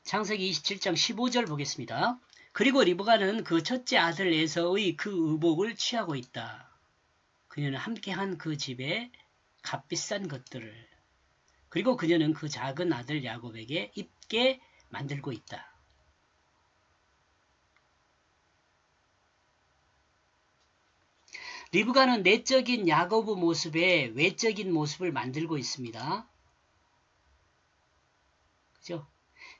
창세기 27장 15절 보겠습니다. 그리고 리브가는 그 첫째 아들 에서의 그 의복을 취하고 있다. 그녀는 함께한 그 집에 값비싼 것들을, 그리고 그녀는 그 작은 아들 야곱에게 입게 만들고 있다. 리브가는 내적인 야곱의 모습에 외적인 모습을 만들고 있습니다. 그죠?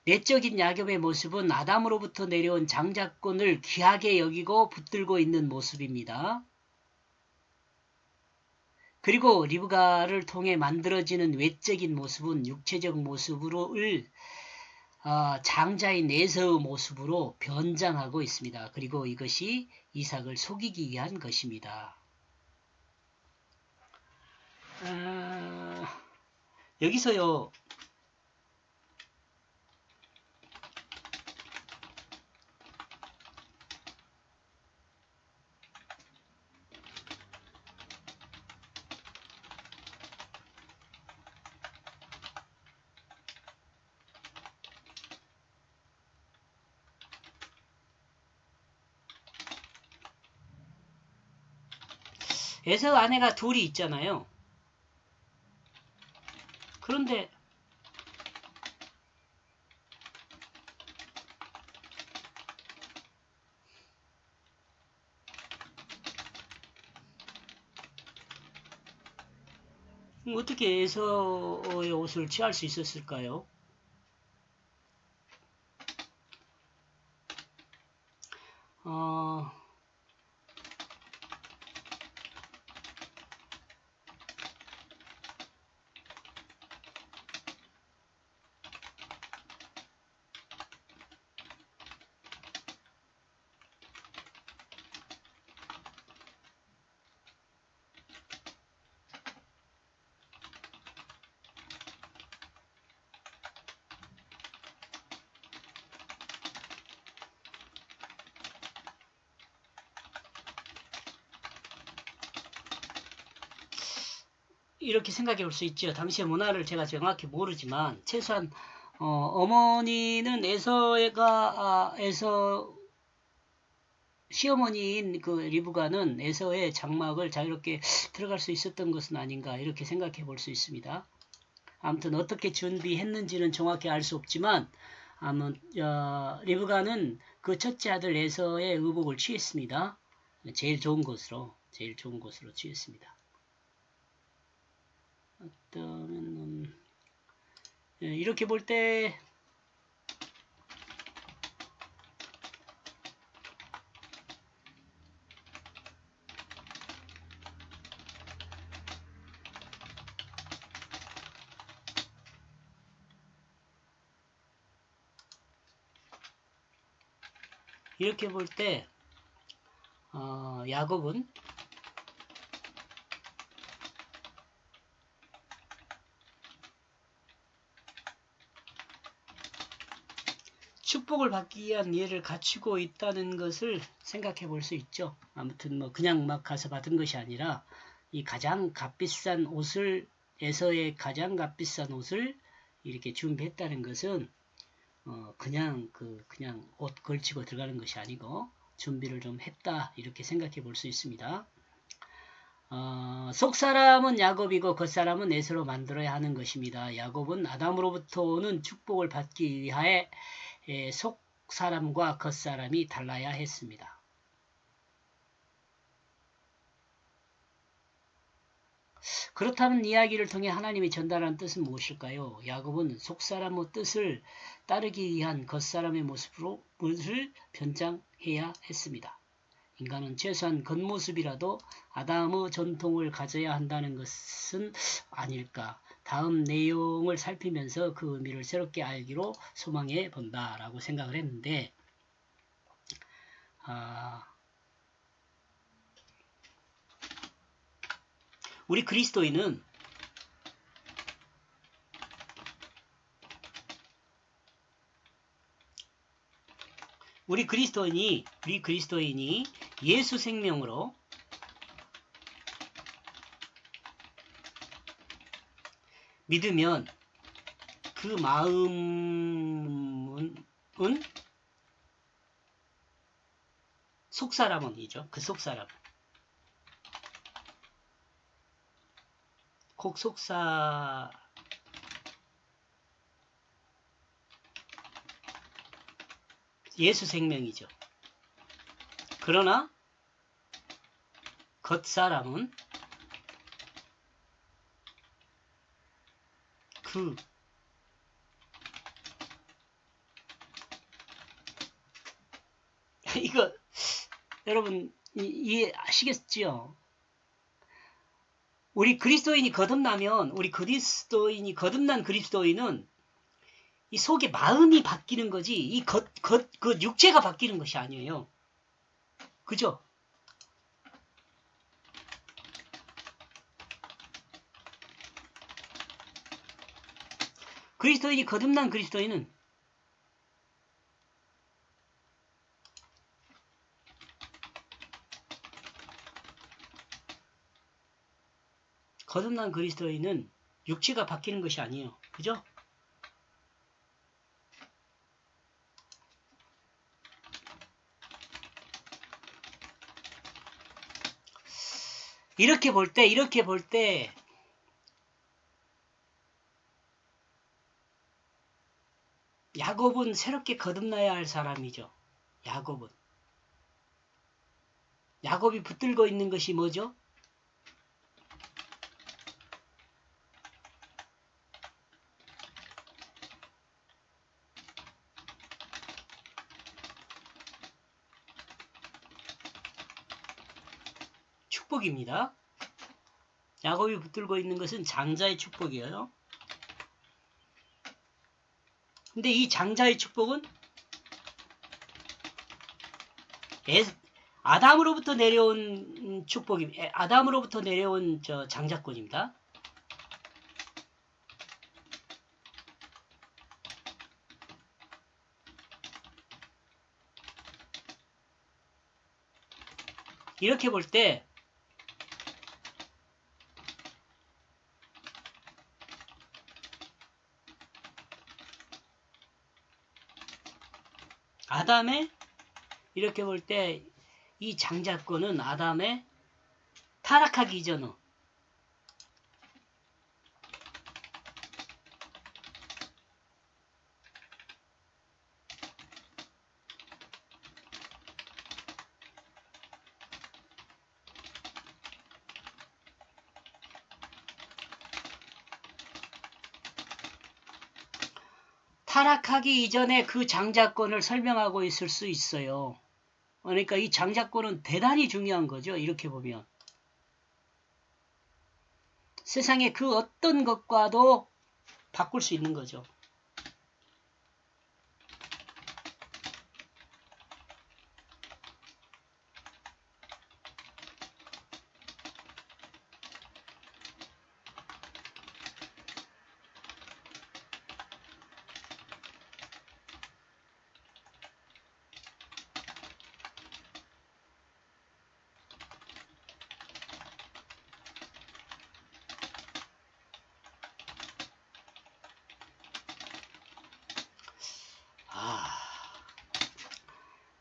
내적인 야곱의 모습은 아담으로부터 내려온 장자권을 귀하게 여기고 붙들고 있는 모습입니다. 그리고 리브가를 통해 만들어지는 외적인 모습은 육체적 모습을 장자인 에서의 모습으로 변장하고 있습니다. 그리고 이것이 이삭을 속이기 위한 것입니다. 여기서요. 에서 아내가 둘이 있잖아요. 그런데 어떻게 에서의 옷을 취할 수 있었을까요? 이렇게 생각해 볼 수 있죠. 당시의 문화를 제가 정확히 모르지만 최소한 어머니는 에서 시어머니인 그 리브가는 에서의 장막을 자유롭게 들어갈 수 있었던 것은 아닌가 이렇게 생각해 볼 수 있습니다. 아무튼 어떻게 준비했는지는 정확히 알 수 없지만 리브가는 그 첫째 아들 에서의 의복을 취했습니다. 제일 좋은 것으로 취했습니다. 어떠면 이렇게 볼 때 야곱은 축복을 받기 위한 예를 갖추고 있다는 것을 생각해 볼 수 있죠. 아무튼 그냥 막 가서 받은 것이 아니라 이 가장 값비싼 옷을 에서의 가장 값비싼 옷을 이렇게 준비했다는 것은 그냥 옷 걸치고 들어가는 것이 아니고 준비를 좀 했다 이렇게 생각해 볼 수 있습니다. 속사람은 야곱이고 겉사람은 에서로 만들어야 하는 것입니다. 야곱은 아담으로부터 오는 축복을 받기 위하여 속사람과 겉사람이 달라야 했습니다. 그렇다면 이야기를 통해 하나님이 전달한 뜻은 무엇일까요? 야곱은 속사람의 뜻을 따르기 위한 겉사람의 모습을 변장해야 했습니다. 인간은 최소한 겉모습이라도 아담의 전통을 가져야 한다는 것은 아닐까. 다음 내용을 살피면서 그 의미를 새롭게 알기로 소망해 본다라고 생각을 했는데 우리 그리스도인이 예수 생명으로 믿으면 그 마음은 속사람은이죠. 그 속사람. 곡속사 예수 생명이죠. 그러나 겉사람은 그 이거 여러분 이해하시겠지요? 우리 그리스도인이 거듭나면 우리 그리스도인이 거듭난 그리스도인은 이 속에 마음이 바뀌는 거지 이 그 육체가 바뀌는 것이 아니에요. 그죠? 그리스도인이 거듭난 그리스도인은 육체가 바뀌는 것이 아니에요. 그죠? 이렇게 볼 때 야곱은 새롭게 거듭나야 할 사람이죠. 야곱이 붙들고 있는 것이 뭐죠? 축복입니다. 야곱이 붙들고 있는 것은 장자의 축복이에요. 근데 이 장자의 축복은 아담으로부터 내려온 아담으로부터 내려온 장자권입니다. 이렇게 볼 때 이렇게 볼 때 이 장자권은 아담의 타락하기 이전의 그 장자권을 설명하고 있을 수 있어요. 그러니까 이 장자권은 대단히 중요한 거죠. 이렇게 보면 세상의 그 어떤 것과도 바꿀 수 있는 거죠.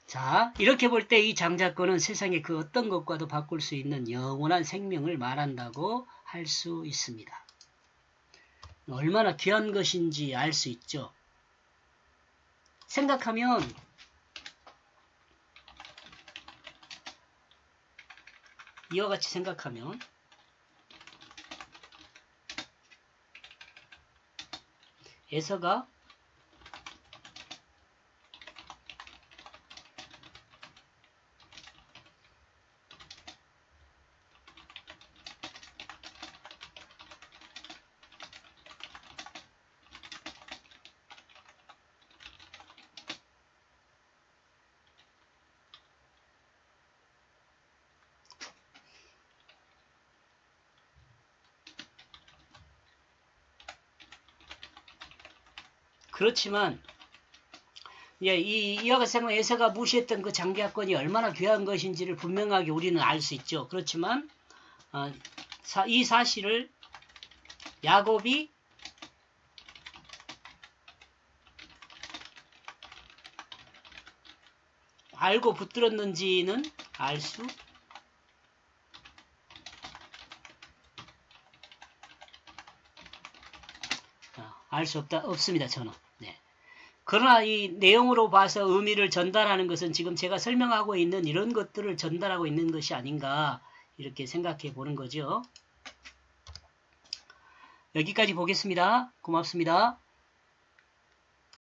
자, 이렇게 볼 때 이 장자권은 세상의 그 어떤 것과도 바꿀 수 있는 영원한 생명을 말한다고 할 수 있습니다. 얼마나 귀한 것인지 알 수 있죠. 생각하면 이와 같이 생각하면 에서가 그렇지만 이와 같이 생각하면 에서가 무시했던 그 장자권이 얼마나 귀한 것인지를 분명하게 우리는 알 수 있죠. 그렇지만 이 사실을 야곱이 알고 붙들었는지는 알 수 없습니다. 저는. 네. 그러나 이 내용으로 봐서 의미를 전달하는 것은 지금 제가 설명하고 있는 이런 것들을 전달하고 있는 것이 아닌가 이렇게 생각해 보는 거죠. 여기까지 보겠습니다. 고맙습니다.